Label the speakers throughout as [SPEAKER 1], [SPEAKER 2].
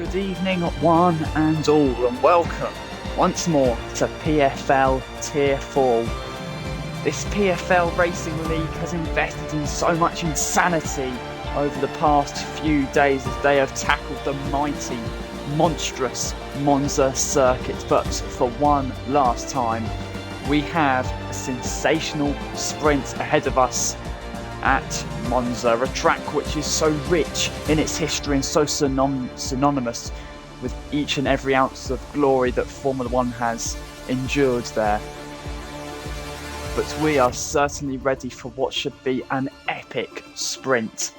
[SPEAKER 1] Good evening, one and all, and welcome once more to PFL Tier 4. This PFL Racing League has invested in so much insanity over the past few days as they have tackled the mighty, monstrous Monza circuit. But for one last time, we have a sensational sprint ahead of us at Monza, a track which is so rich in its history and so synonymous with each and every ounce of glory that Formula One has endured there. But we are certainly ready for what should be an epic sprint.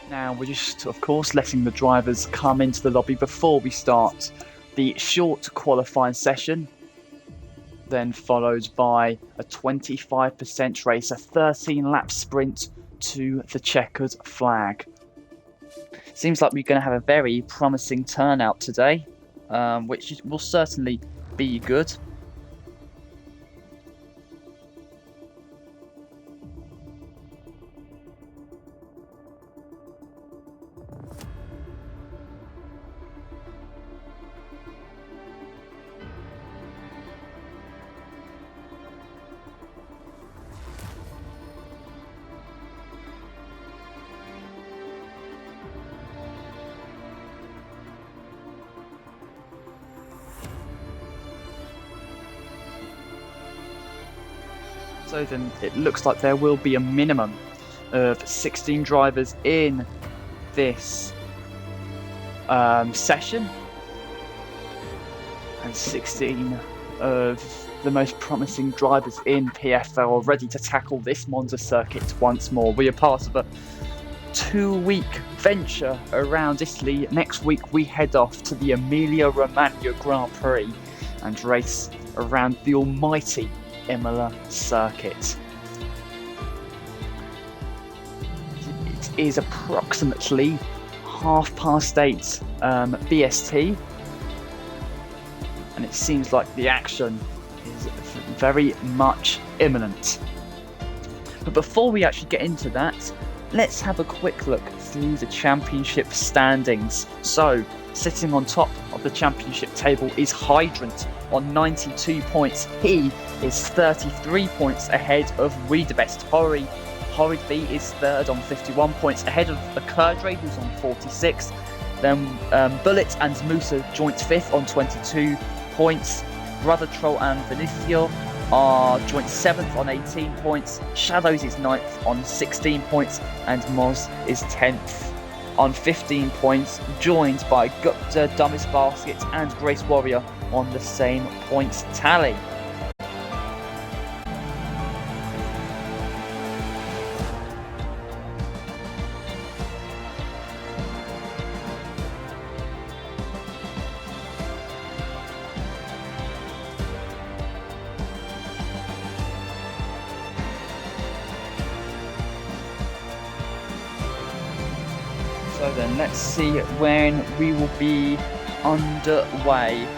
[SPEAKER 1] Now we're just, of course, letting the drivers come into the lobby before we start the short qualifying session, then followed by a 25% race, a 13-lap sprint to the checkered flag. Seems like we're going to have a very promising turnout today, which will certainly be good. So then it looks like there will be a minimum of 16 drivers in this session, and 16 of the most promising drivers in PFL are ready to tackle this Monza circuit once more. We are part of a 2-week venture around Italy. Next week we head off to the Emilia-Romagna Grand Prix and race around the almighty Imola circuit. It is approximately 8:30 BST, and it seems like the action is very much imminent. But before we actually get into that, let's have a quick look through the championship standings. So, sitting on top of the championship table is Hydrant on 92 points. He is 33 points ahead of Wiedebest. Horrid B is third on 51 points, ahead of Akerdre, who's on 46. Then Bullet and Musa joint fifth on 22 points. Brother Troll and Vinicio are joint 7th on 18 points. Shadows is 9th on 16 points, and Moz is 10th on 15 points, joined by Gupta, Dumbest Basket and Grace Warrior on the same points tally. So then let's see when we will be underway.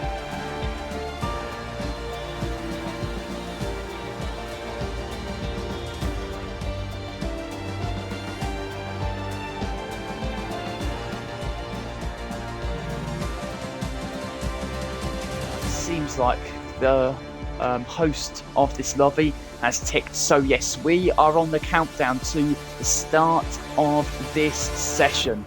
[SPEAKER 1] Seems like the host of this lobby has ticked. So yes, we are on the countdown to the start of this session.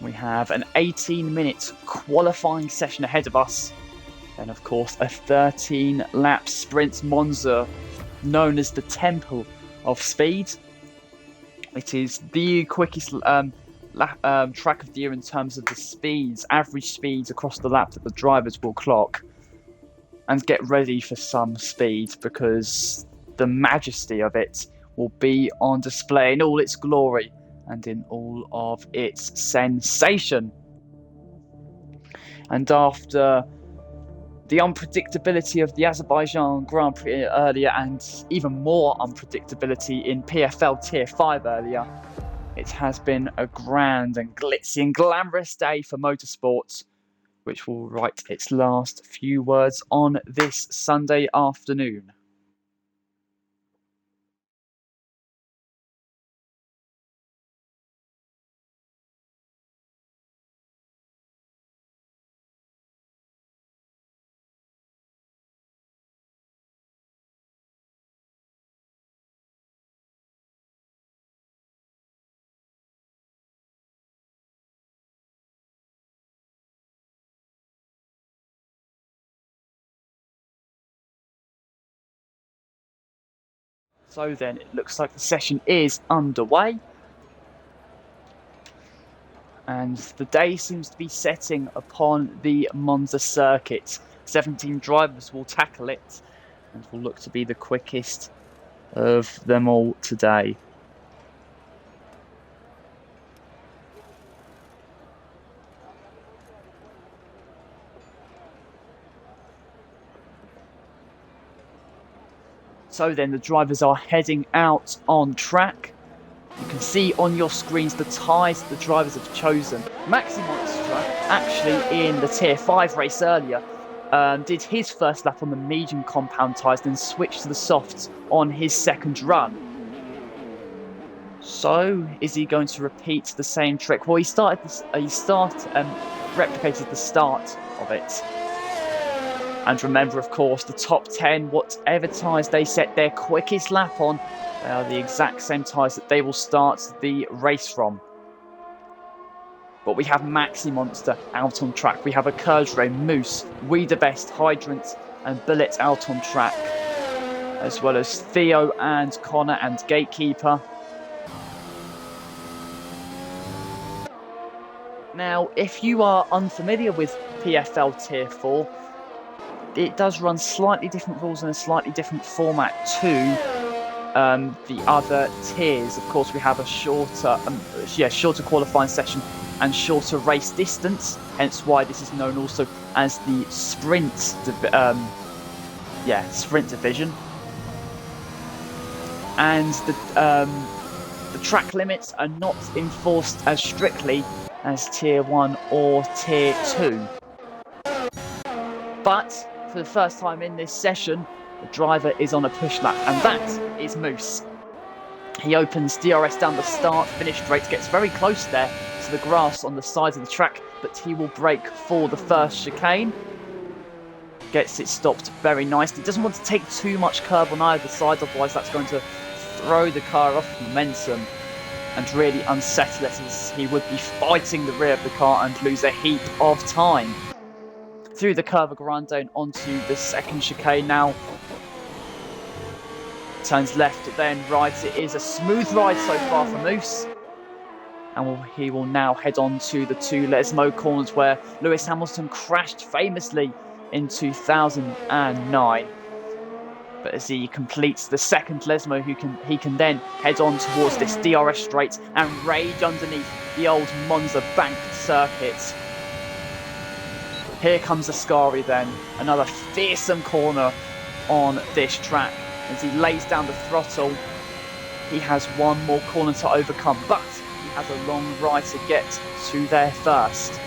[SPEAKER 1] We have an 18-minute qualifying session ahead of us, and of course a 13-lap sprint. Monza, known as the Temple of Speed. It is the quickest track of the year in terms of the speeds, average speeds across the lap that the drivers will clock. And get ready for some speed, because the majesty of it will be on display in all its glory and in all of its sensation. And after the unpredictability of the Azerbaijan Grand Prix earlier, and even more unpredictability in PFL Tier 5 earlier, it has been a grand and glitzy and glamorous day for motorsports, which will write its last few words on this Sunday afternoon. So then, it looks like the session is underway. And the day seems to be setting upon the Monza circuit. 17 drivers will tackle it and will look to be the quickest of them all today. So then the drivers are heading out on track. You can see on your screens the tyres the drivers have chosen. Maxi Monster, actually in the Tier 5 race earlier, did his first lap on the medium compound tyres, then switched to the softs on his second run. So, is he going to repeat the same trick? Well, he replicated the start of it. And remember, of course, the top 10, whatever tyres they set their quickest lap on, they are the exact same tyres that they will start the race from. But we have Maxi Monster out on track. We have a Kurgre, Moose, We The Best, Hydrant and Bullet out on track. As well as Theo and Connor and Gatekeeper. Now, if you are unfamiliar with PFL Tier 4, it does run slightly different rules and a slightly different format to the other tiers. Of course, we have a shorter qualifying session and shorter race distance. Hence, why this is known also as the sprint division. And the track limits are not enforced as strictly as Tier 1 or Tier 2. But for the first time in this session, the driver is on a push lap, and that is Moose. He opens DRS down the start, finish straight, gets very close there to the grass on the sides of the track, but he will brake for the first chicane. Gets it stopped very nicely. Doesn't want to take too much curb on either side, otherwise that's going to throw the car off momentum and really unsettle it, as he would be fighting the rear of the car and lose a heap of time. Through the Curva Grande and onto the second chicane now. Turns left, then right. It is a smooth ride so far for Moose. And he will now head on to the two Lesmo corners where Lewis Hamilton crashed famously in 2009. But as he completes the second Lesmo, he can then head on towards this DRS straight and rage underneath the old Monza bank circuit. Here comes Ascari then, another fearsome corner on this track. As he lays down the throttle, he has one more corner to overcome, but he has a long ride to get to there first.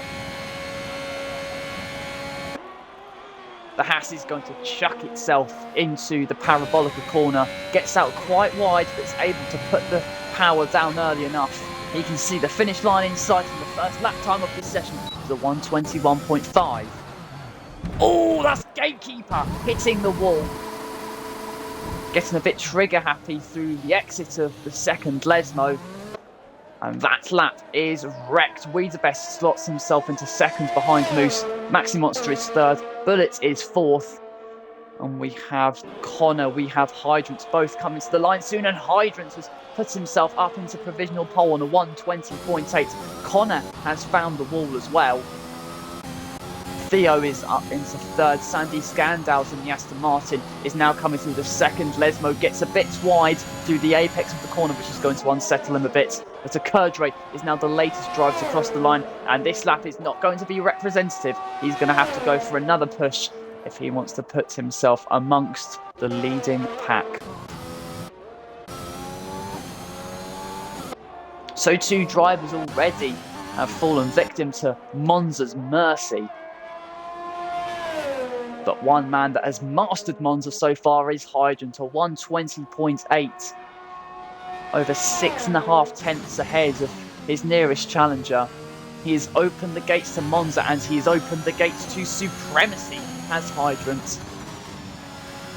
[SPEAKER 1] The Haas is going to chuck itself into the Parabolica corner, gets out quite wide, but is able to put the power down early enough. You can see the finish line in sight, and the first lap time of this session is a 1:21.5. Oh, that's Gatekeeper hitting the wall. Getting a bit trigger happy through the exit of the second Lesmo. And that lap is wrecked. We The Best slots himself into second behind Moose. Maxi Monster is third. Bullet is fourth. And we have Connor, we have Hydrant both coming to the line soon. And Hydrant has put himself up into provisional pole on a 1:20.8. Connor has found the wall as well. Theo is up into third. Sandy Scandals in the Aston Martin is now coming through the second. Lesmo gets a bit wide through the apex of the corner, which is going to unsettle him a bit. But a Kurgre is now the latest driver to cross the line, and this lap is not going to be representative. He's going to have to go for another push if he wants to put himself amongst the leading pack. So two drivers already have fallen victim to Monza's mercy. But one man that has mastered Monza so far is Hydrant, a 1:20.8. Over 6.5 tenths ahead of his nearest challenger. He has opened the gates to Monza, and he has opened the gates to supremacy as Hydrant,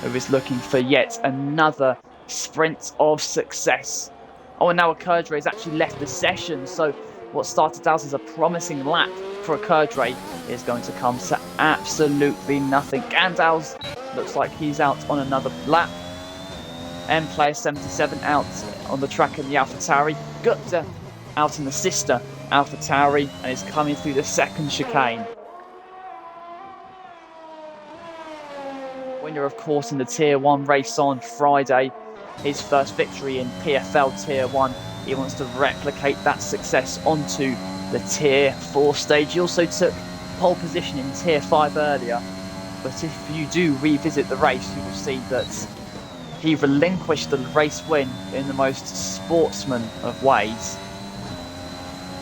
[SPEAKER 1] who is looking for yet another sprint of success. Oh, and now a Kurgre has actually left the session, so what started out as a promising lap for a Kurgre is going to come to absolutely nothing. Gandalf looks like he's out on another lap. M Player 77 out on the track in the AlphaTauri. Gupta out in the sister AlphaTauri and is coming through the second chicane. Winner, of course, in the Tier 1 race on Friday. His first victory in PFL Tier 1. He wants to replicate that success onto the Tier 4 stage. He also took pole position in Tier 5 earlier. But if you do revisit the race, you will see that he relinquished the race win in the most sportsman of ways.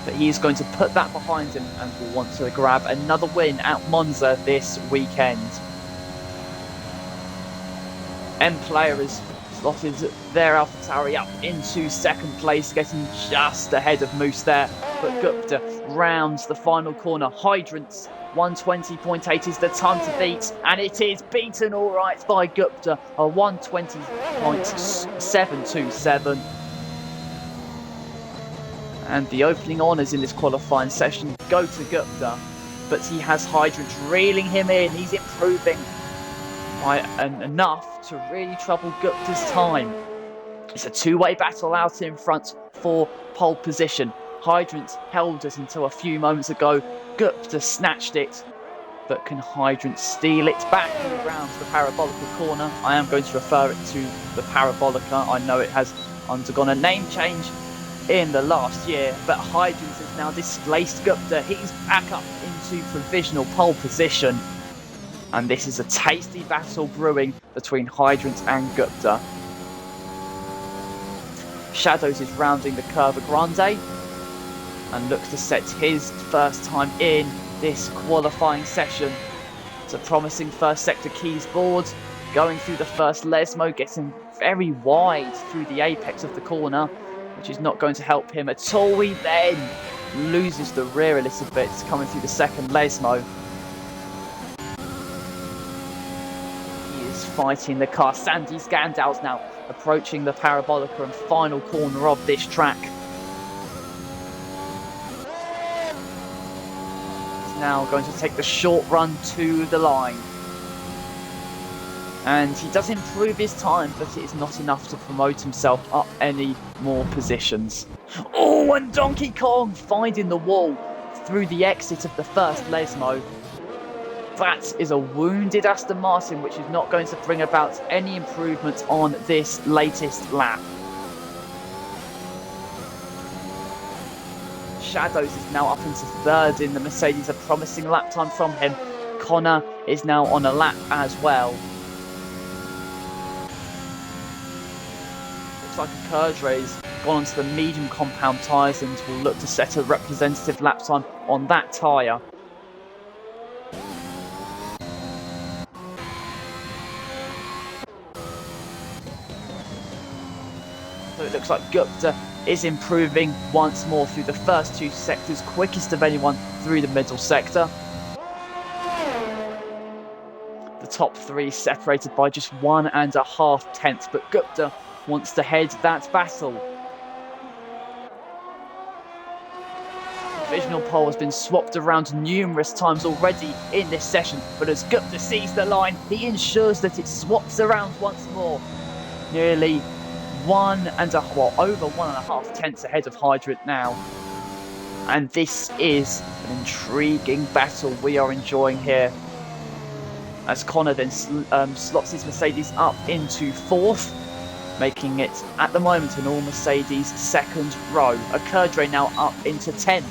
[SPEAKER 1] But he is going to put that behind him and will want to grab another win at Monza this weekend. M Player has slotted their AlphaTauri up into second place, getting just ahead of Moose there. But Gupta rounds the final corner. Hydrant's 120.8 is the time to beat, and it is beaten all right by Gupta, a 120.727. And the opening honours in this qualifying session go to Gupta, but he has Hydrant reeling him in. He's improving by enough to really trouble Gupta's time. It's a two-way battle out in front for pole position. Hydrant held it until a few moments ago. Gupta snatched it, but can Hydrant steal it back around the Parabolica corner? I am going to refer it to the Parabolica. I know it has undergone a name change in the last year, but Hydrant has now displaced Gupta. He's back up into provisional pole position. And this is a tasty battle brewing between Hydrant and Gupta. Shadows is rounding the Curva Grande and looks to set his first time in this qualifying session. It's a promising first sector keys board, going through the first Lesmo, getting very wide through the apex of the corner, which is not going to help him at all. He then loses the rear a little bit coming through the second Lesmo. Fighting the car. Sandy Scandal's now approaching the Parabolica and final corner of this track. He's now going to take the short run to the line. And he does improve his time, but it is not enough to promote himself up any more positions. Oh, and Donkey Kong finding the wall through the exit of the first Lesmo. That is a wounded Aston Martin, which is not going to bring about any improvement on this latest lap. Shadows is now up into third in the Mercedes, a promising lap time from him. Connor is now on a lap as well. Looks like Kurdra's gone onto the medium compound tyres and will look to set a representative lap time on that tyre. So it looks like Gupta is improving once more through the first two sectors, quickest of anyone through the middle sector. The top three separated by just 1.5 tenths, but Gupta wants to head that battle. Provisional pole has been swapped around numerous times already in this session, but as Gupta sees the line, he ensures that it swaps around once more. Nearly over 1.5 tenths ahead of Hydrant now. And this is an intriguing battle we are enjoying here. As Connor then slots his Mercedes up into fourth, making it at the moment an all Mercedes second row. A Kurdre now up into 10th.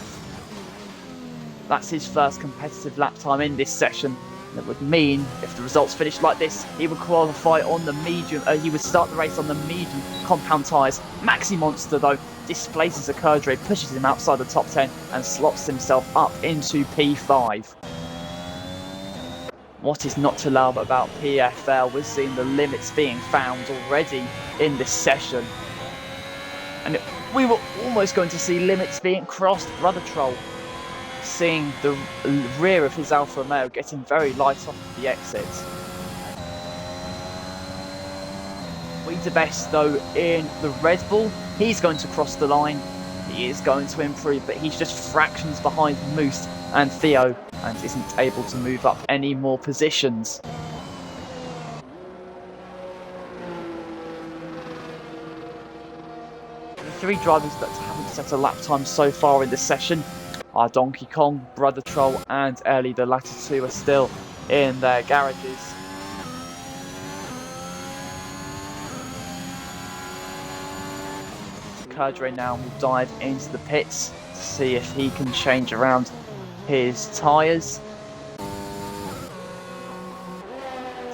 [SPEAKER 1] That's his first competitive lap time in this session. That would mean, if the results finish like this, he would qualify on the medium. He would start the race on the medium compound tyres. Maxi Monster, though, displaces a Kurdre, pushes him outside the top 10, and slots himself up into P5. What is not to love about PFL? We're seeing the limits being found already in this session, and we were almost going to see limits being crossed. Brother Troll seeing the rear of his Alfa Romeo getting very light off the exit. Best though in the Red Bull, he's going to cross the line. He is going to improve, but he's just fractions behind Moose and Theo and isn't able to move up any more positions. The three drivers that haven't set a lap time so far in this session are Donkey Kong, Brother Troll and Ellie. The latter two are still in their garages. Kerdre now will dive into the pits to see if he can change around his tyres.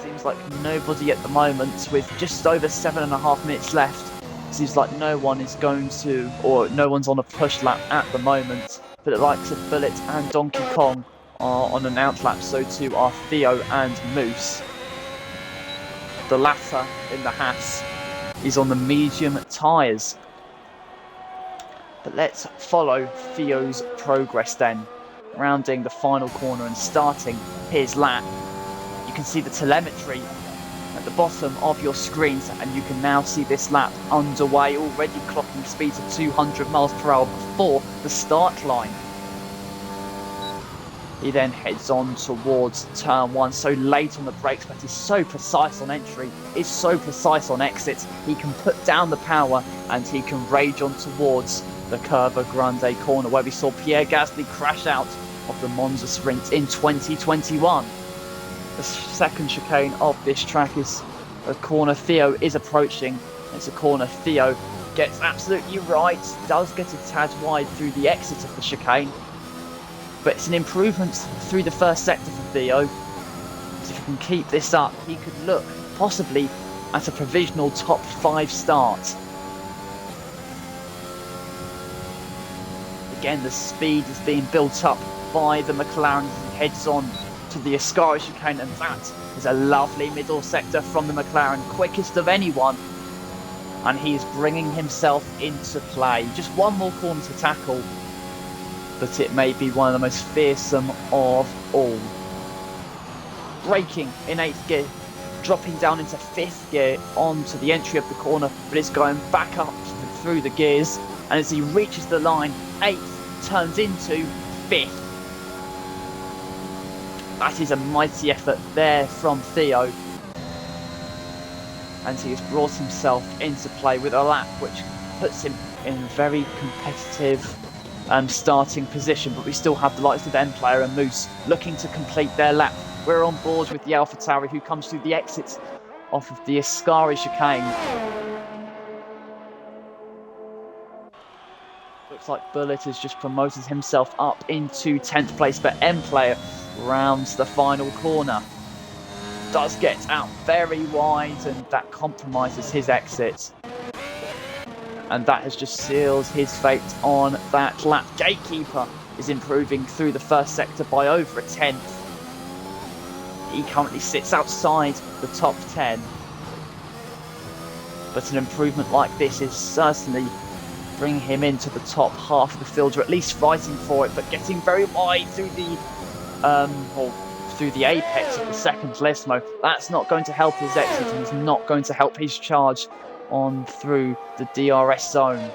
[SPEAKER 1] Seems like nobody at the moment, with just over 7.5 minutes left. Seems like no one is going to, or no one's on a push lap at the moment. But the likes of Bullet and Donkey Kong are on an out lap, so too are Theo and Moose. The latter in the Haas is on the medium tyres. But let's follow Theo's progress then, rounding the final corner and starting his lap. You can see the telemetry at the bottom of your screens, and you can now see this lap underway, already clocking speeds of 200 miles per hour before the start line. He then heads on towards turn one, so late on the brakes, but he's so precise on entry, is so precise on exits. He can put down the power and he can rage on towards the Curva Grande corner, where we saw Pierre Gasly crash out of the Monza sprint in 2021. The second chicane of this track is a corner Theo is approaching. It's a corner Theo gets absolutely right, does get a tad wide through the exit of the chicane, but it's an improvement through the first sector for Theo. So if he can keep this up, he could look possibly at a provisional top 5 start. Again, the speed is being built up by the McLaren as he heads on to the Ascari chicane, and that is a lovely middle sector from the McLaren, quickest of anyone, and he is bringing himself into play. Just one more corner to tackle, but it may be one of the most fearsome of all. Braking in 8th gear, dropping down into 5th gear onto the entry of the corner, but it's going back up through the gears, and as he reaches the line, 8th turns into 5th. That is a mighty effort there from Theo, and he has brought himself into play with a lap which puts him in a very competitive starting position. But we still have the likes of M-Player and Moose looking to complete their lap. We're on board with the AlphaTauri, who comes through the exits off of the Ascari chicane. Looks like Bullet has just promoted himself up into 10th place, but M-Player rounds the final corner. Does get out very wide, and that compromises his exit. And that has just sealed his fate on that lap. Gatekeeper is improving through the first sector by over a 10th. He currently sits outside the top 10. But an improvement like this is certainly bringing him into the top half of the field, or at least fighting for it, but getting very wide through the through the apex of the second Lesmo. That's not going to help his exit, and is not going to help his charge on through the DRS zone.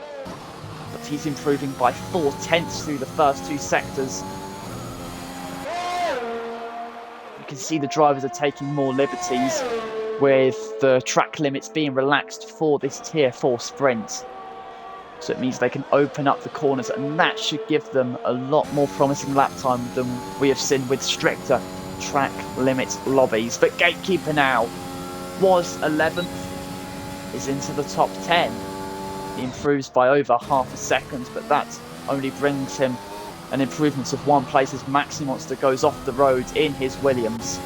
[SPEAKER 1] But he's improving by 4/10 through the first 2 sectors. You can see the drivers are taking more liberties, with the track limits being relaxed for this Tier 4 sprint. So it means they can open up the corners, and that should give them a lot more promising lap time than we have seen with stricter track limit lobbies. But Gatekeeper now was 11th, is into the top 10. He improves by over half a second, but that only brings him an improvement of 1 place as Maxi Monster goes off the road in his Williams.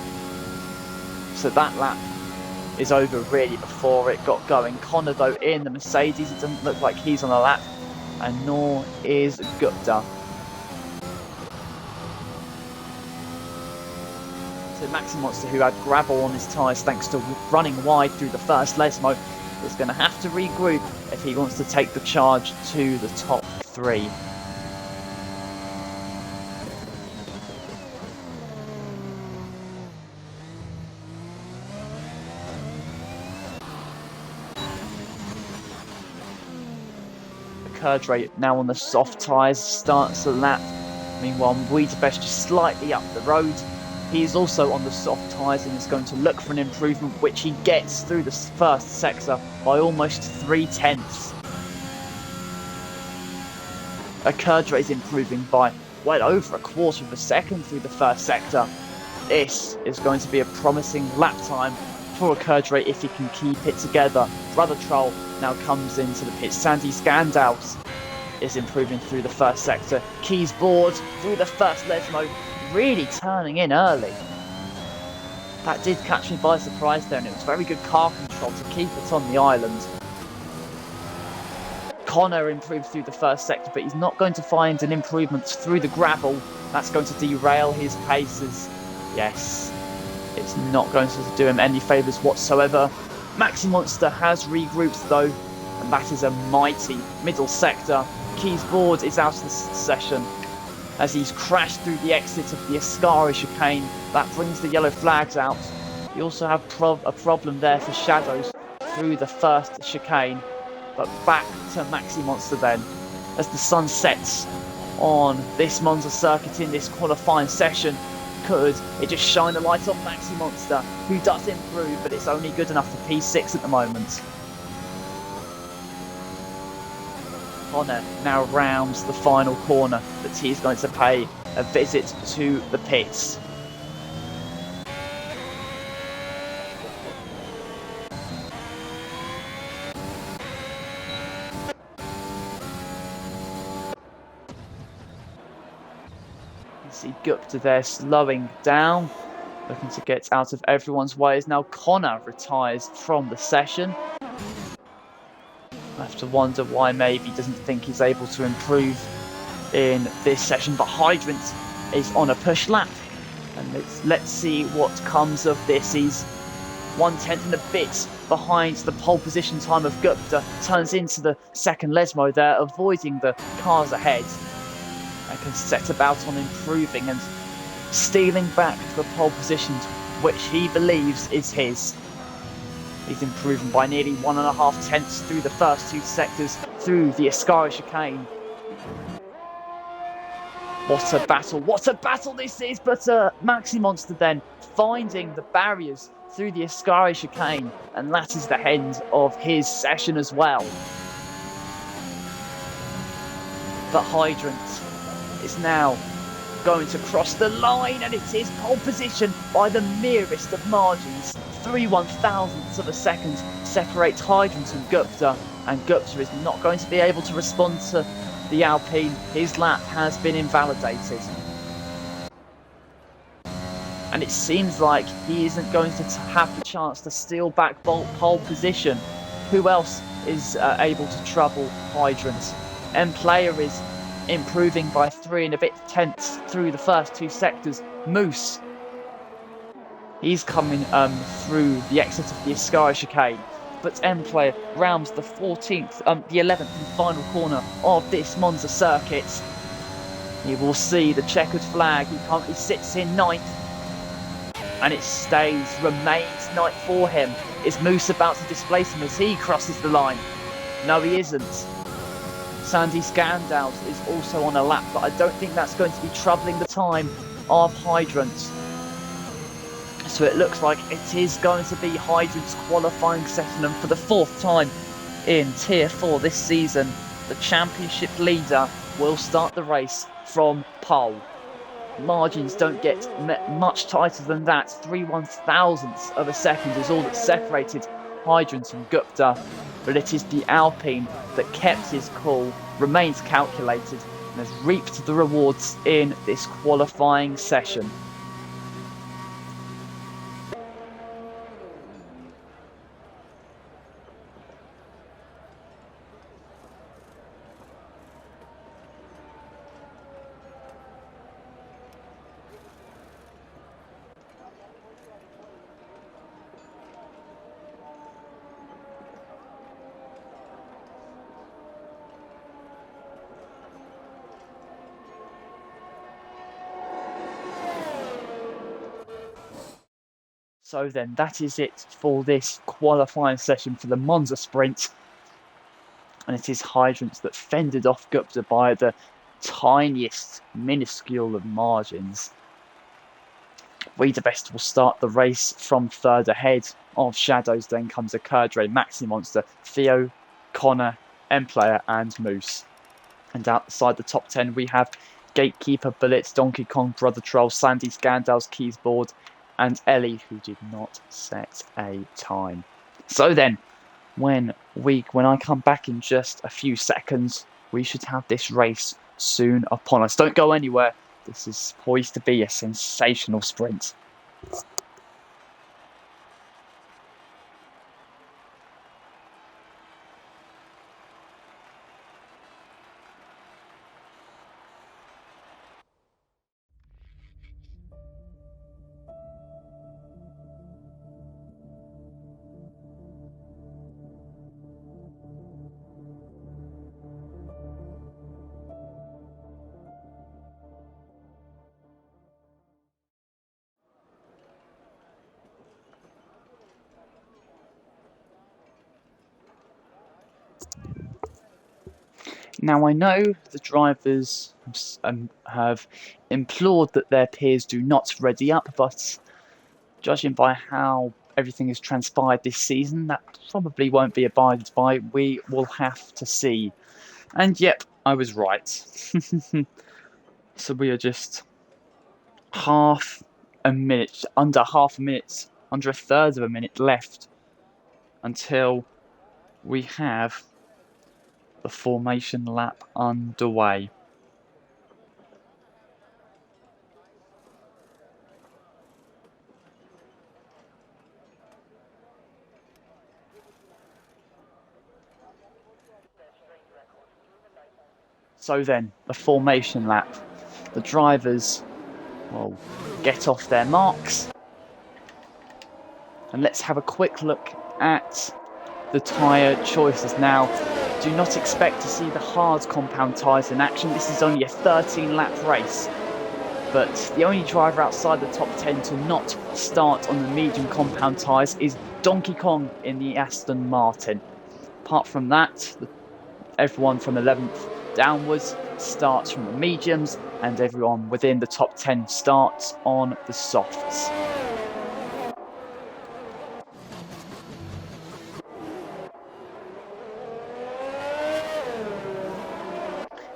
[SPEAKER 1] So that lap is over really before it got going. Connor, though, in the Mercedes, it doesn't look like he's on a lap, and nor is Gupta. So Maxi Monster, who had gravel on his tyres thanks to running wide through the first Lesmo, is going to have to regroup if he wants to take the charge to the top 3. Kerdre now on the soft tyres, starts the lap. Meanwhile, Budapest just slightly up the road. He is also on the soft tyres and is going to look for an improvement, which he gets through the first sector by almost 3/10. Kerdra is improving by well over a quarter of a second through the first sector. This is going to be a promising lap time for Kerdra if he can keep it together. Brother Troll now comes into the pit. Sandy Scandout is improving through the first sector. Keys Board through the first Lesmo, really turning in early. That did catch me by surprise there, and it was very good car control to keep it on the island. Connor improved through the first sector, but he's not going to find an improvement through the gravel. That's going to derail his paces. Yes, it's not going to do him any favours whatsoever. Maxi Monster has regrouped though, and that is a mighty middle sector. Keys Board is out of the session as he's crashed through the exit of the Ascari chicane. That brings the yellow flags out. You also have a problem there for Shadows through the first chicane. But back to Maxi Monster then, as the sun sets on this Monza circuit in this qualifying session. Could it just shine a light on Maxi Monster, who does improve, but it's only good enough for P6 at the moment. Connor now rounds the final corner, but he's going to pay a visit to the pits. You see Gupta there slowing down, looking to get out of everyone's way as now Connor retires from the session. I have to wonder why maybe he doesn't think he's able to improve in this session, but Hydrant is on a push lap, and let's see what comes of this. He's 1/10 and a bit behind the pole position time of Gupta, turns into the second Lesmo there, avoiding the cars ahead, and can set about on improving and stealing back the pole positions, which he believes is his. He's improving by nearly 1.5 tenths through the first two sectors through the Ascari chicane. What a battle this is, but Maxi Monster then finding the barriers through the Ascari chicane, and that is the end of his session as well. But Hydrant is now going to cross the line, and it is pole position by the merest of margins. 3/1000ths of a second separates Hydrant and Gupta is not going to be able to respond to the Alpine. His lap has been invalidated, and it seems like he isn't going to have the chance to steal back pole position. Who else is able to trouble Hydrant? M-Player is improving by 3 and a bit tenths through the first two sectors. Moose, he's coming through the exit of the Ascari chicane, but M-Player rounds the 11th and final corner of this Monza circuit. You will see the checkered flag. He currently sits in 9th, and it remains 9th for him. Is Moose about to displace him as he crosses the line? No, he isn't. Sandy Scandout is also on a lap, but I don't think that's going to be troubling the time of Hydrant. So it looks like it is going to be Hydrant's qualifying session, and for the 4th time in Tier 4 this season, the championship leader will start the race from pole. Margins don't get much tighter than that. 3/1000ths of a second is all that separated Hydrant and Gupta, but it is the Alpine that kept his cool, remains calculated, and has reaped the rewards in this qualifying session. So then, that is it for this qualifying session for the Monza Sprint. And it is Hydrant that fended off Gupta by the tiniest, minuscule of margins. We the best will start the race from 3rd ahead of Shadows. Then comes a Kerdre, Maxi Monster, Theo, Connor, M-Player and Moose. And outside the top 10, we have Gatekeeper, Bullets, Donkey Kong, Brother Troll, Sandy Scandal's Keysboard, and Ellie, who did not set a time. So then, when I come back in just a few seconds, we should have this race soon upon us. Don't go anywhere. This is poised to be a sensational sprint. Now, I know the drivers have implored that their peers do not ready up, but judging by how everything has transpired this season, that probably won't be abided by. We will have to see. And yep, I was right. So we are just under a third of a minute left until we have the formation lap underway. So then, the formation lap. The drivers will get off their marks. And let's have a quick look at the tyre choices. Now, do not expect to see the hard compound tyres in action. This is only a 13-lap race. But the only driver outside the top 10 to not start on the medium compound tyres is Donkey Kong in the Aston Martin. Apart from that, everyone from 11th downwards starts from the mediums, and everyone within the top 10 starts on the softs.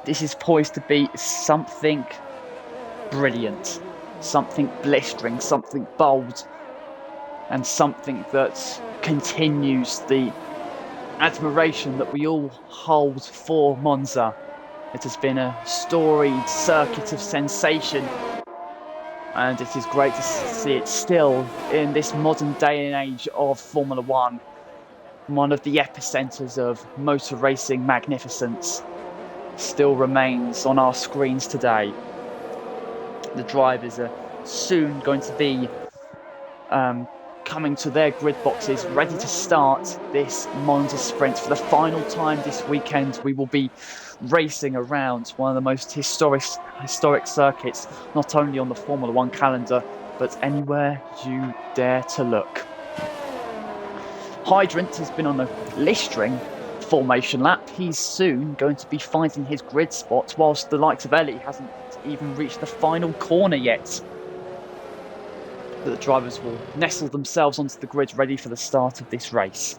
[SPEAKER 1] This is poised to be something brilliant, something blistering, something bold, and something that continues the admiration that we all hold for Monza. It has been a storied circuit of sensation, and it is great to see it still in this modern day and age of Formula One, one of the epicenters of motor racing magnificence, still remains on our screens today. The drivers are soon going to be coming to their grid boxes, ready to start this Monza sprint. For the final time this weekend, we will be racing around one of the most historic circuits, not only on the Formula One calendar, but anywhere you dare to look. Hydrant has been on a blistering formation lap. He's soon going to be finding his grid spot, whilst the likes of Ellie hasn't even reached the final corner yet. The drivers will nestle themselves onto the grid, ready for the start of this race.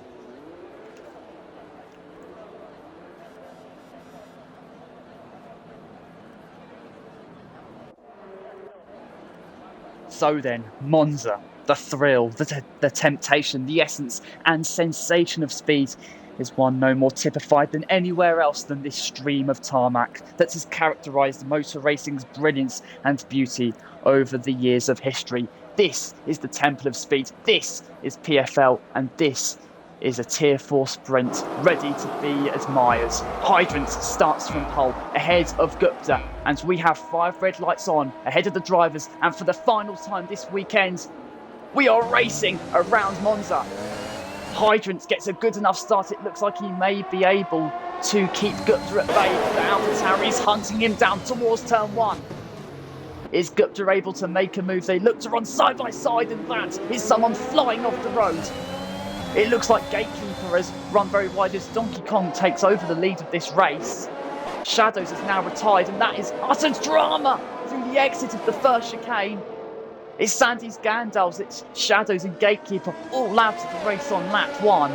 [SPEAKER 1] So then, Monza, the thrill, the temptation, the essence and sensation of speed is one no more typified than anywhere else than this stream of tarmac that has characterised motor racing's brilliance and beauty over the years of history. This is the Temple of Speed, this is PFL, and this is a Tier 4 sprint ready to be admired. Hydrant starts from pole, ahead of Gupta, and we have 5 red lights on, ahead of the drivers, and for the final time this weekend, we are racing around Monza. Hydrant gets a good enough start, it looks like he may be able to keep Gupta at bay, but AlphaTauri is hunting him down towards turn 1. Is Gupta able to make a move? They look to run side by side, and that is someone flying off the road. It looks like Gatekeeper has run very wide as Donkey Kong takes over the lead of this race. Shadows has now retired, and that is utter drama through the exit of the first chicane. It's Sandy's Gandalfs, it's Shadows and Gatekeeper all out of the race on lap 1.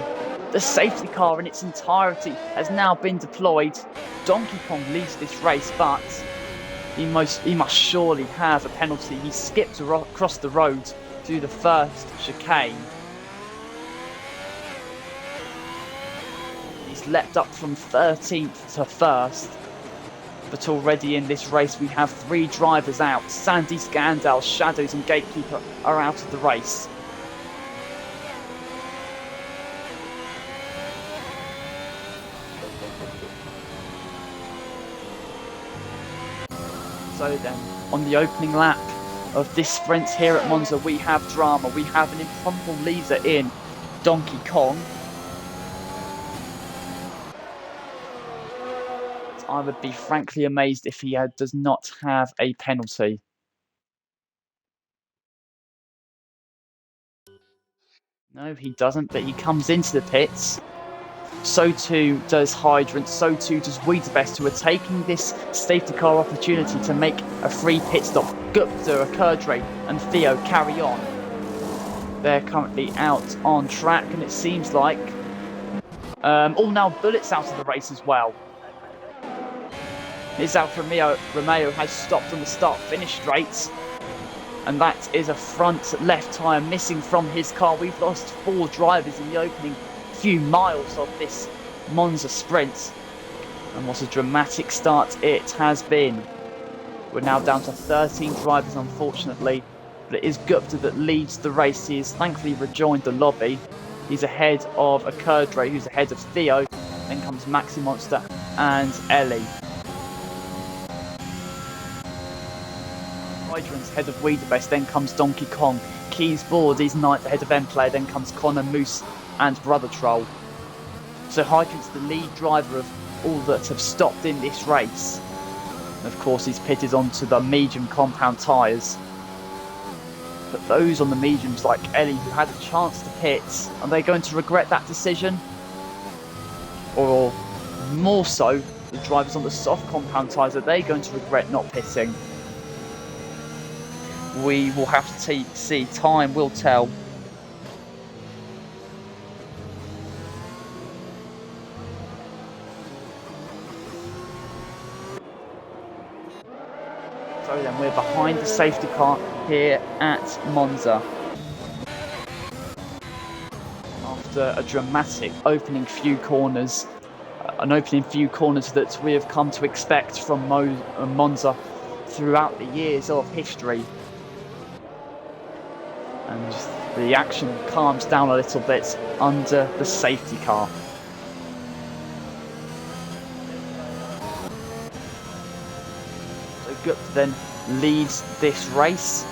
[SPEAKER 1] The safety car in its entirety has now been deployed. Donkey Kong leads this race, but he must surely have a penalty. He skipped across the road to the first chicane. He's leapt up from 13th to 1st. But already in this race we have 3 drivers out. Sandy, Scandal, Shadows and Gatekeeper are out of the race. So then, on the opening lap of this sprint here at Monza, we have drama. We have an improbable leader in Donkey Kong. I would be frankly amazed if he does not have a penalty. No, he doesn't, but he comes into the pits. So too does Hydrant, so too does Weetabest, who are taking this safety car opportunity to make a free pit stop. Gupta, Akurdre and Theo carry on. They're currently out on track, and it seems like... now Bullet's out of the race as well. His Alfa Romeo has stopped on the start-finish straight. And that is a front left tyre missing from his car. We've lost 4 drivers in the opening few miles of this Monza sprint. And what a dramatic start it has been. We're now down to 13 drivers, unfortunately. But it is Gupta that leads the race. He has thankfully rejoined the lobby. He's ahead of Akurdre, who's ahead of Theo. Then comes Maxi Monster and Ellie. Hydrant's ahead of Weetabest, then comes Donkey Kong. Keys Board is 9th ahead of M-Player, then comes Connor, Moose and Brother Troll. So Hydrant's the lead driver of all that have stopped in this race. And of course he's pitted onto the medium compound tyres. But those on the mediums like Ellie, who had a chance to pit, are they going to regret that decision? Or more so, the drivers on the soft compound tyres, are they going to regret not pitting? We will have to see. Time will tell. So then we're behind the safety car here at Monza. After a dramatic opening few corners. That we have come to expect from Monza throughout the years of history. And the action calms down a little bit under the safety car. So Gupta then leads this race.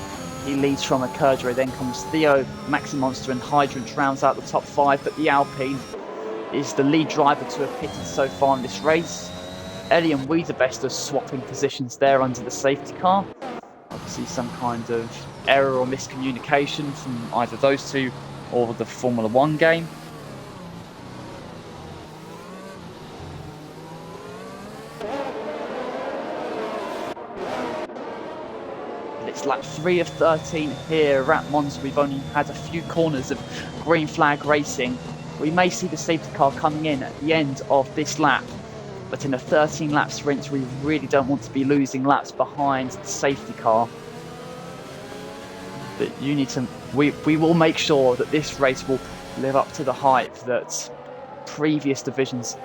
[SPEAKER 1] He leads from Akurdre, then comes Theo, Maxi Monster and Hydrant rounds out the top 5, but the Alpine is the lead driver to have pitted so far in this race. Ellie and Weetabest are swapping positions there under the safety car. Obviously some kind of error or miscommunication from either those two or the Formula 1 game. It's lap 3 of 13 here at Monza. We've only had a few corners of green flag racing. We may see the safety car coming in at the end of this lap, but in a 13 lap sprint we really don't want to be losing laps behind the safety car. But we will make sure that this race will live up to the hype that previous divisions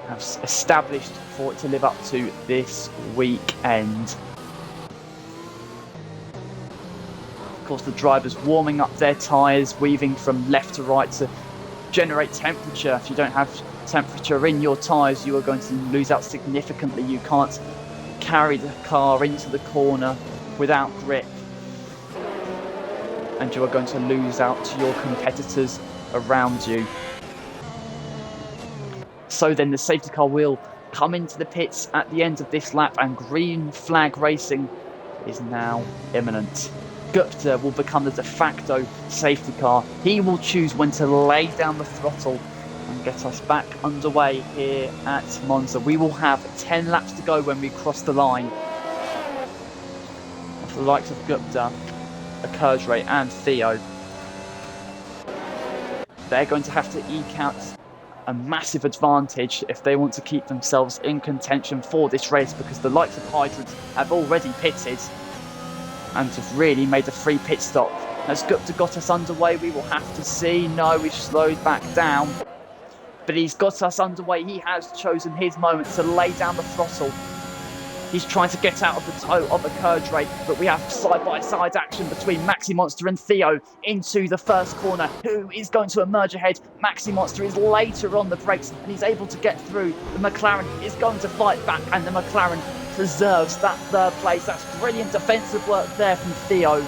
[SPEAKER 1] have established for it to live up to this weekend. Of course, the drivers warming up their tyres, weaving from left to right to generate temperature. If you don't have temperature in your tyres, you are going to lose out significantly. You can't carry the car into the corner without grip, and you are going to lose out to your competitors around you. So then the safety car will come into the pits at the end of this lap, and green flag racing is now imminent. Gupta will become the de facto safety car. He will choose when to lay down the throttle and get us back underway here at Monza. We will have 10 laps to go when we cross the line. For the likes of Gupta, Akurdre and Theo, they're going to have to eke out a massive advantage if they want to keep themselves in contention for this race, because the likes of Hydrant have already pitted and have really made a free pit stop. Has Gupta got us underway? We will have to see. No, we've slowed back down. But he's got us underway. He has chosen his moment to lay down the throttle. He's trying to get out of the toe of a Kerdre, but we have side-by-side action between Maxi Monster and Theo into the first corner. Who is going to emerge ahead? Maxi Monster is later on the brakes, and he's able to get through. The McLaren is going to fight back, and the McLaren preserves that third place. That's brilliant defensive work there from Theo,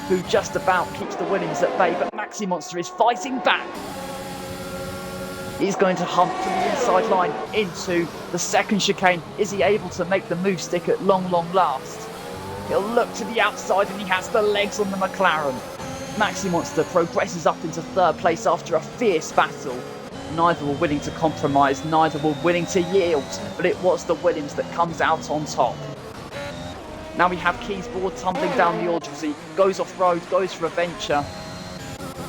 [SPEAKER 1] who just about keeps the Williams at bay, but Maxi Monster is fighting back. He's going to hump from the inside line into the second chicane. Is he able to make the move stick at long last? He'll look to the outside, and he has the legs on the McLaren. Maxi Monster progresses up into third place after a fierce battle. Neither were willing to compromise, neither were willing to yield, but it was the Williams that comes out on top. Now we have Keysboard tumbling down the order as he goes off-road, goes for a venture.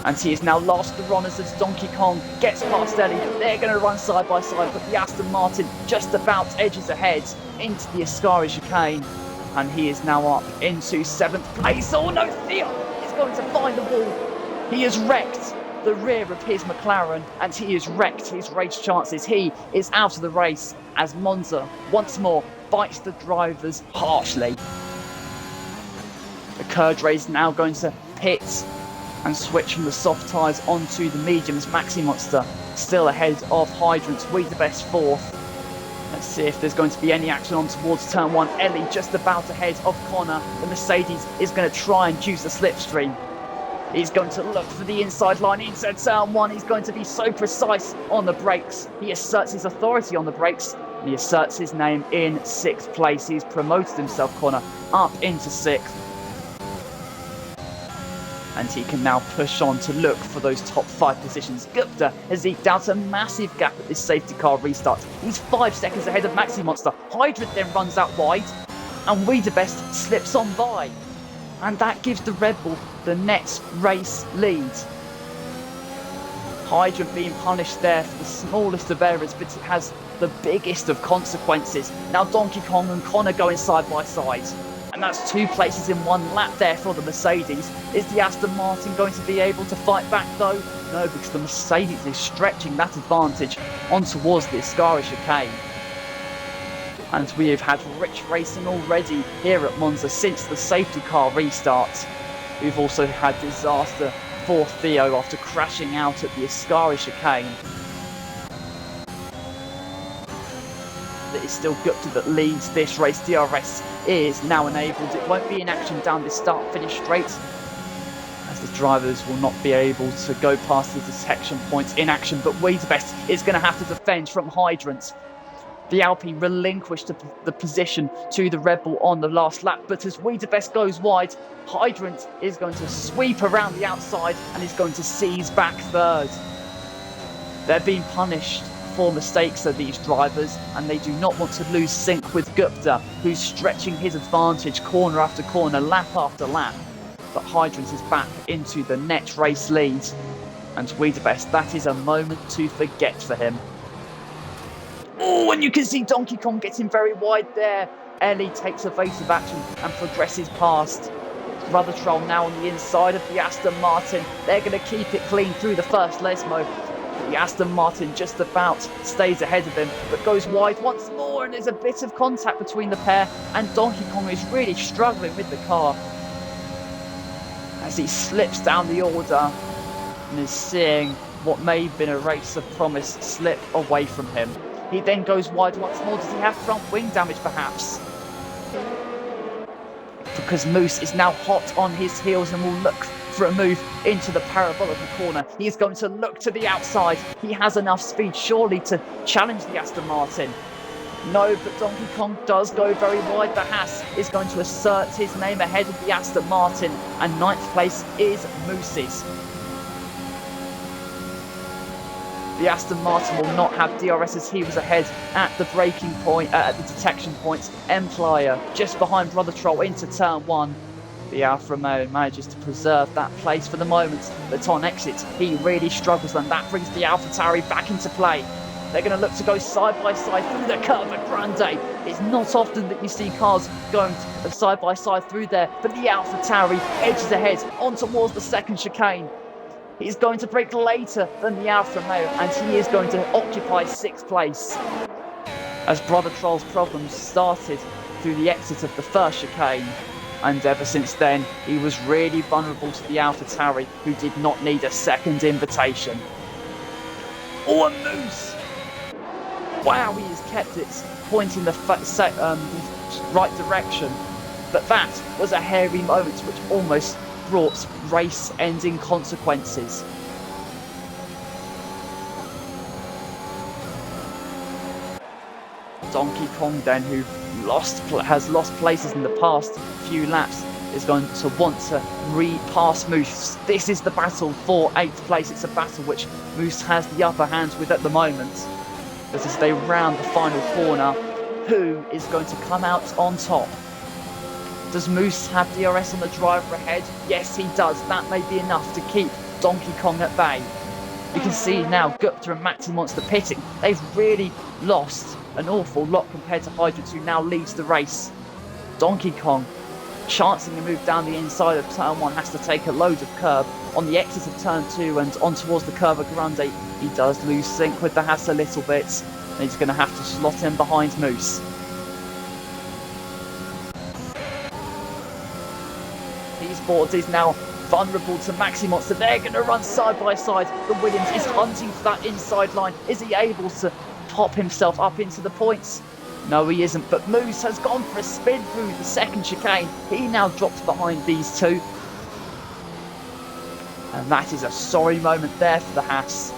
[SPEAKER 1] And he is now last of the runners as Donkey Kong gets past Ellie. They're going to run side by side, but the Aston Martin just about edges ahead into the Ascari chicane. And he is now up into 7th place. Oh no, Theo is going to find the wall. He has wrecked the rear of his McLaren, and he has wrecked his race chances. He is out of the race as Monza once more bites the drivers harshly. The Kerdre is now going to pit and switch from the soft tyres onto the mediums. Maxi Monster still ahead of Hydrant. We the best 4th. Let's see if there's going to be any action on towards turn 1. Ellie just about ahead of Connor. The Mercedes is going to try and use the slipstream. He's going to look for the inside line into turn 1. He's going to be so precise on the brakes. He asserts his authority on the brakes, and he asserts his name in 6th place. He's promoted himself, Connor, up into 6th. And he can now push on to look for those top 5 positions. Gupta has eked out a massive gap at this safety car restart. He's 5 seconds ahead of Maxi Monster. Hydrant then runs out wide, and We the Best slips on by. And that gives the Red Bull the next race lead. Hydrant being punished there for the smallest of errors, but it has the biggest of consequences. Now Donkey Kong and Connor going side by side. And that's 2 places in 1 lap there for the Mercedes. Is the Aston Martin going to be able to fight back though? No, because the Mercedes is stretching that advantage on towards the Ascari chicane. And we have had rich racing already here at Monza since the safety car restart. We've also had disaster for Theo after crashing out at the Ascari chicane. It is still Gupta that leads this race. DRS is now enabled. It won't be in action down this start-finish straight, as the drivers will not be able to go past the detection points in action. But We the Best is going to have to defend from Hydrant. The Alpine relinquished the position to the Red Bull on the last lap, but as We the Best goes wide, Hydrant is going to sweep around the outside and is going to seize back 3rd. They're being punished for mistakes of these drivers, and they do not want to lose sync with Gupta, who's stretching his advantage corner after corner, lap after lap. But Hydrant is back into the net race lead, and We the Best, that is a moment to forget for him. Oh, and you can see Donkey Kong getting very wide there. Ellie takes evasive action and progresses past. Brother Troll now on the inside of the Aston Martin. They're going to keep it clean through the first Lesmo. The Aston Martin just about stays ahead of him, but goes wide once more, and there's a bit of contact between the pair, and Donkey Kong is really struggling with the car as he slips down the order and is seeing what may have been a race of promise slip away from him. He then goes wide once more. Does he have front wing damage perhaps? Because Moose is now hot on his heels and will look for a move into the parabolical corner. He is going to look to the outside. He has enough speed surely to challenge the Aston Martin. No, but Donkey Kong does go very wide. The Haas is going to assert his name ahead of the Aston Martin, and 9th place is Moose's. The Aston Martin will not have DRS as he was ahead at the braking point, at the detection points. Empire just behind Brother Troll into turn 1. The Alfa Romeo manages to preserve that place for the moment, but on exit, he really struggles, and that brings the AlphaTauri back into play. They're going to look to go side by side through the Curva Grande. It's not often that you see cars going side by side through there, but the AlphaTauri edges ahead on towards the second chicane. He's going to brake later than the Alfa Romeo, and he is going to occupy 6th place. As Brother Troll's problems started through the exit of the first chicane, and ever since then, he was really vulnerable to the AlphaTauri, who did not need a second invitation. Oh, a Moose! Wow, he has kept it pointing the right direction. But that was a hairy moment which almost brought race-ending consequences. Donkey Kong then, who has lost places in the past few laps, is going to want to repass Moose. This is the battle for 8th place. It's a battle which Moose has the upper hand with at the moment. But as they round the final corner, who is going to come out on top? Does Moose have DRS on the driver ahead? Yes, he does. That may be enough to keep Donkey Kong at bay. You can see now Gupta and Maxi Monster pitting. They've really lost an awful lot compared to Hydrant, who now leads the race. Donkey Kong, chancing a move down the inside of turn 1, has to take a load of curb. On the exit of turn 2 and on towards the Curva Grande, he does lose sync with the Haas a little bit, and he's going to have to slot in behind Moose. Boards is now vulnerable to Maxi Monster. They're going to run side by side. The Williams is hunting for that inside line. Is he able to pop himself up into the points? No, he isn't. But Moose has gone for a spin through the second chicane. He now drops behind these two. And that is a sorry moment there for the Haas,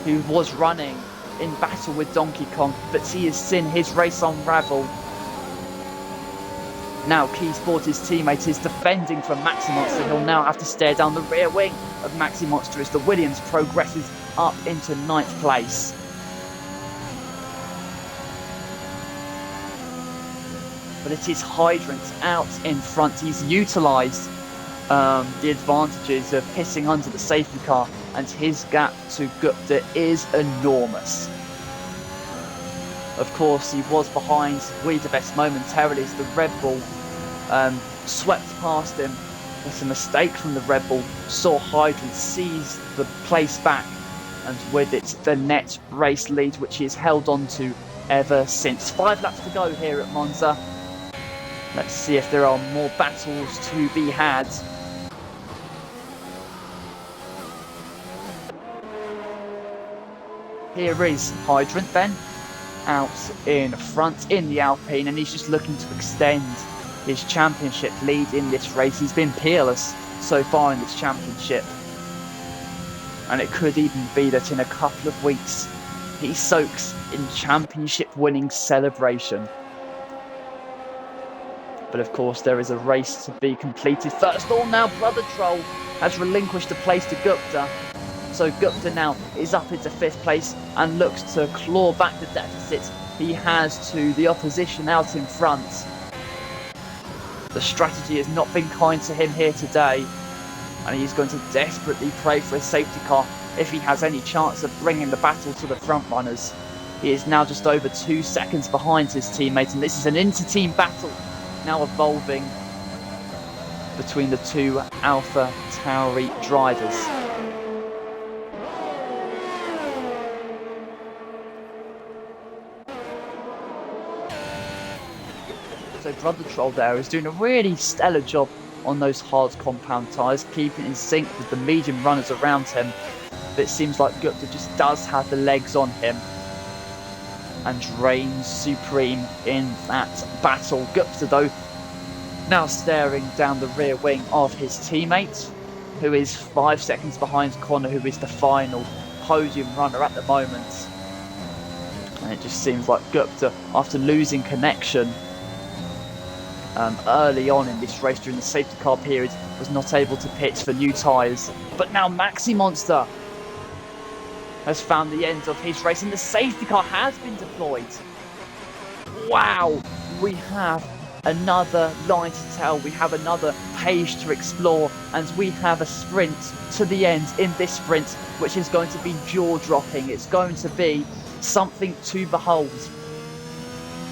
[SPEAKER 1] who was running in battle with Donkey Kong, but he has seen his race unravel. Now Key Sport, his teammate, is defending from Maxi Monster. He'll now have to stare down the rear wing of Maxi Monster as the Williams progresses up into 9th place. But it is Hydrant out in front. He's utilised the advantages of pitting under the safety car, and his gap to Gupta is enormous. Of course, he was behind Wiedebest momentarily as the Red Bull swept past him. It's a mistake from the Red Bull. Saw Hydrant seize the place back, and with it, the net race lead, which he has held on to ever since. 5 laps to go here at Monza. Let's see if there are more battles to be had. Here is Hydrant then, out in front in the Alpine, and he's just looking to extend his championship lead in this race. He's been peerless so far in this championship, and it could even be that in a couple of weeks he soaks in championship winning celebration. But of course there is a race to be completed first. All now Brother Troll has relinquished a place to Gupta, so Gupta now is up into 5th place and looks to claw back the deficit he has to the opposition out in front. The strategy has not been kind to him here today, and he's going to desperately pray for a safety car if he has any chance of bringing the battle to the front runners. He is now just over 2 seconds behind his teammate, and this is an inter-team battle now evolving between the two AlphaTauri drivers. So Brother Troll there is doing a really stellar job on those hard compound tyres, keeping in sync with the medium runners around him. But it seems like Gupta just does have the legs on him and reigns supreme in that battle. Gupta though now staring down the rear wing of his teammate, who is 5 seconds behind Connor, who is the final podium runner at the moment. And it just seems like Gupta, after losing connection early on in this race during the safety car period, was not able to pit for new tyres. But now Maxi Monster has found the end of his race, and the safety car has been deployed. Wow, we have another line to tell. We have another page to explore, and we have a sprint to the end in this sprint, which is going to be jaw-dropping. It's going to be something to behold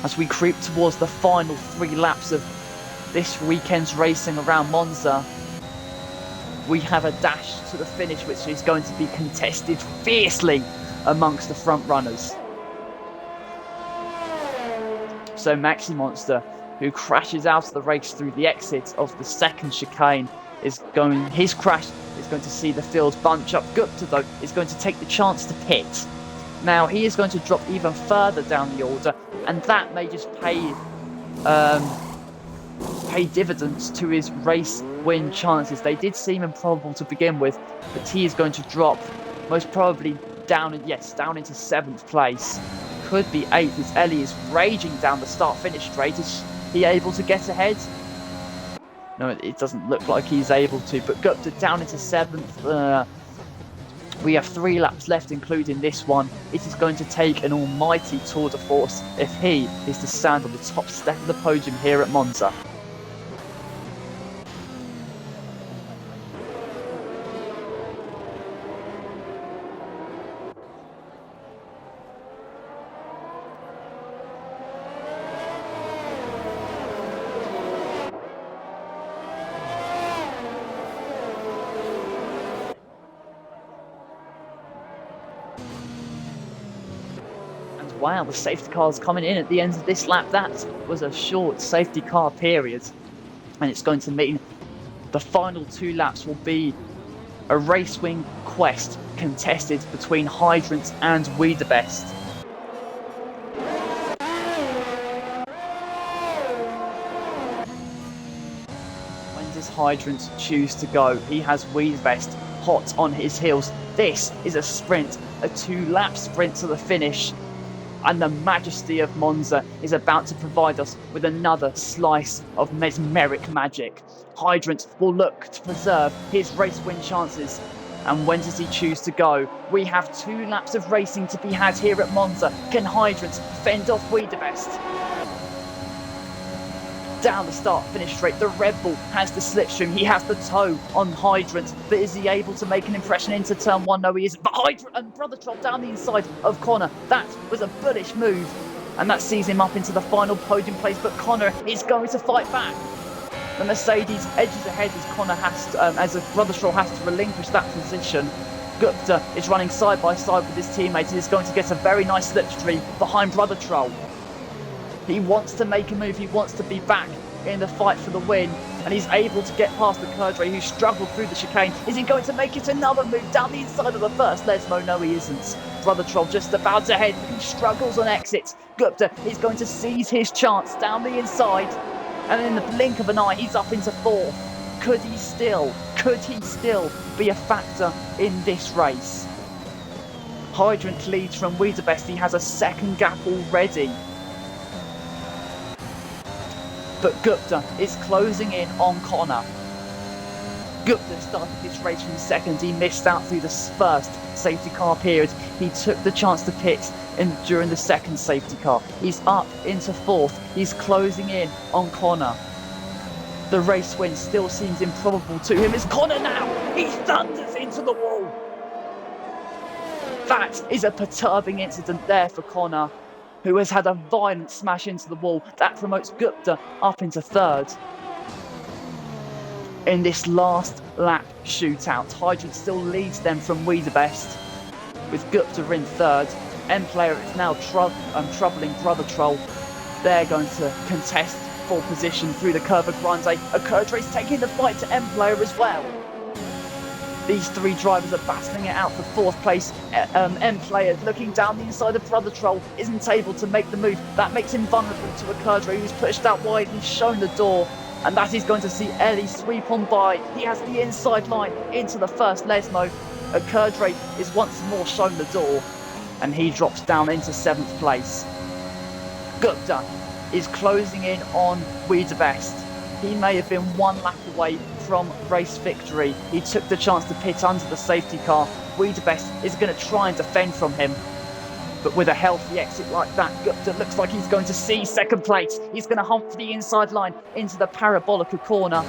[SPEAKER 1] as we creep towards the final 3 laps of this weekend's racing around Monza. We have a dash to the finish, which is going to be contested fiercely amongst the front runners. So Maxi Monster, who crashes out of the race through the exit of the second chicane, his crash is going to see the field bunch up. Gupta, though, is going to take the chance to pit. Now, he is going to drop even further down the order, and that may just pay dividends to his race win chances. They did seem improbable to begin with, but he is going to drop most probably down into 7th place. Could be 8th as Ellie is raging down the start-finish straight. Is he able to get ahead? No, it doesn't look like he's able to, but Gupta down into 7th. We have 3 laps left, including this one. It is going to take an almighty tour de force if he is to stand on the top step of the podium here at Monza. Wow, the safety car's coming in at the end of this lap. That was a short safety car period, and it's going to mean the final 2 laps will be a race win quest contested between Hydrant and We The Best. When does Hydrant choose to go? He has We The Best hot on his heels. This is a sprint, a 2-lap sprint to the finish. And the majesty of Monza is about to provide us with another slice of mesmeric magic. Hydrant will look to preserve his race win chances. And when does he choose to go? We have 2 laps of racing to be had here at Monza. Can Hydrant fend off We The Best? Down the start-finish straight, the Red Bull has the slipstream. He has the toe on Hydrant, but is he able to make an impression into turn 1? No, he isn't. But Hydrant and Brother Troll down the inside of Connor. That was a bullish move, and that sees him up into the final podium place. But Connor is going to fight back. The Mercedes edges ahead as Connor as Brother Troll has to relinquish that position. Gupta is running side by side with his teammates and is going to get a very nice slipstream behind Brother Troll. He wants to make a move, he wants to be back in the fight for the win, and he's able to get past the Curdray, who struggled through the chicane. Is he going to make it another move down the inside of the first Lesmo? No, he isn't. Brother Troll just about ahead, he struggles on exit. Gupta is going to seize his chance down the inside, and in the blink of an eye, he's up into 4th. Could he still be a factor in this race? Hydrant leads from We The Best. He has a 2nd gap already. But Gupta is closing in on Connor. Gupta started this race from 2nd. He missed out through the first safety car period. He took the chance to pit during the 2nd safety car. He's up into 4th. He's closing in on Connor. The race win still seems improbable to him. It's Connor now. He thunders into the wall. That is a perturbing incident there for Connor, who has had a violent smash into the wall. That promotes Gupta up into 3rd. In this last lap shootout, Hydrant still leads them from We The Best, with Gupta in 3rd. M-Player is now troubling Brother Troll. They're going to contest for position through the Curva Grande. A Kurdray's taking the fight to M-Player as well. These 3 drivers are battling it out for 4th place. M-Player looking down the inside of Brother Troll isn't able to make the move. That makes him vulnerable to a Curdray who's pushed out wide and shown the door. And that is going to see Ellie sweep on by. He has the inside line into the first Lesmo. A Curdray is once more shown the door, and he drops down into 7th place. Gupta is closing in on We The Best. He may have been 1 lap away from race victory. He took the chance to pit under the safety car. We The Best is going to try and defend from him. But with a healthy exit like that, Gupta looks like he's going to seize second place. He's going to hunt for the inside line into the Parabolica corner.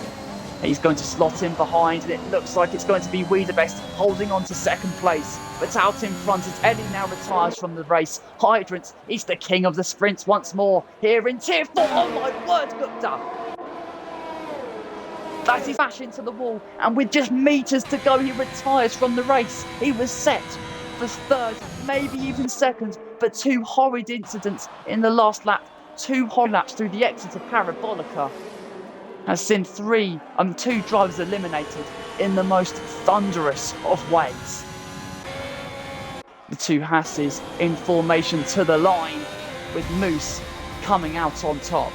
[SPEAKER 1] He's going to slot in behind, and it looks like it's going to be Wiedebest holding on to second place. But out in front as Ellie now retires from the race. Hydrant is the king of the sprints once more here in Tier 4. Oh my word, Gupta! That is bash into the wall, and with just meters to go, he retires from the race. He was set for third, maybe even second, but two horrid incidents in the last lap. Two horrid laps through the exit of Parabolica has seen two drivers eliminated in the most thunderous of ways. The two Hasses in formation to the line, with Moose coming out on top.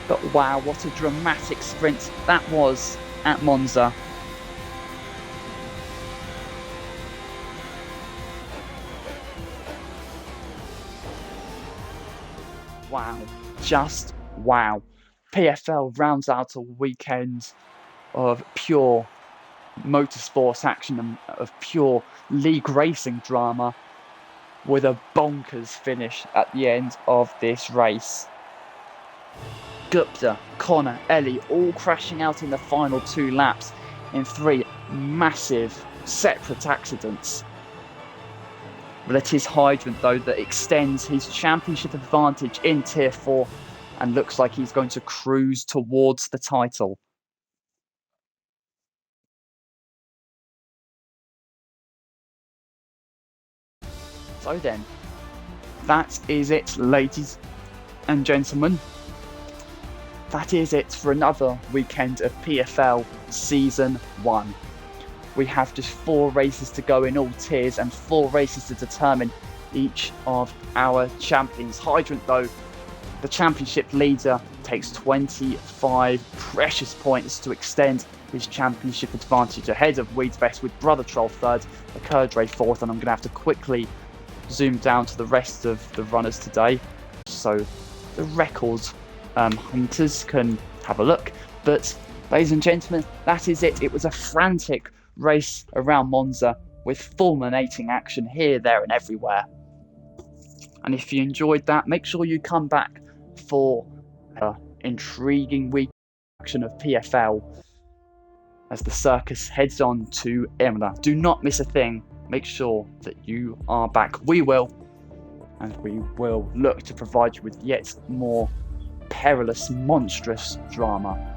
[SPEAKER 1] But wow, what a dramatic sprint that was at Monza. Wow, just wow. PFL rounds out a weekend of pure motorsports action and of pure league racing drama with a bonkers finish at the end of this race. Gupta, Connor, Ellie all crashing out in the final two laps in three massive separate accidents. But it is Hydrant though that extends his championship advantage in Tier 4 and looks like he's going to cruise towards the title. So then, that is it, ladies and gentlemen. That is it for another weekend of PFL Season 1. We have just 4 races to go in all tiers and 4 races to determine each of our champions. Hydrant, though, the championship leader, takes 25 precious points to extend his championship advantage ahead of Wiedebest, with Brother Troll third, Occurdre fourth, and I'm going to have to quickly zoom down to the rest of the runners today so the record hunters can have a look. But ladies and gentlemen, that is it. It was a frantic race around Monza with fulminating action here, there and everywhere. And if you enjoyed that, make sure you come back for an intriguing week action of PFL as the circus heads on to Imola. Do not miss a thing. Make sure that you are back. We will, and we will look to provide you with yet more perilous, monstrous drama.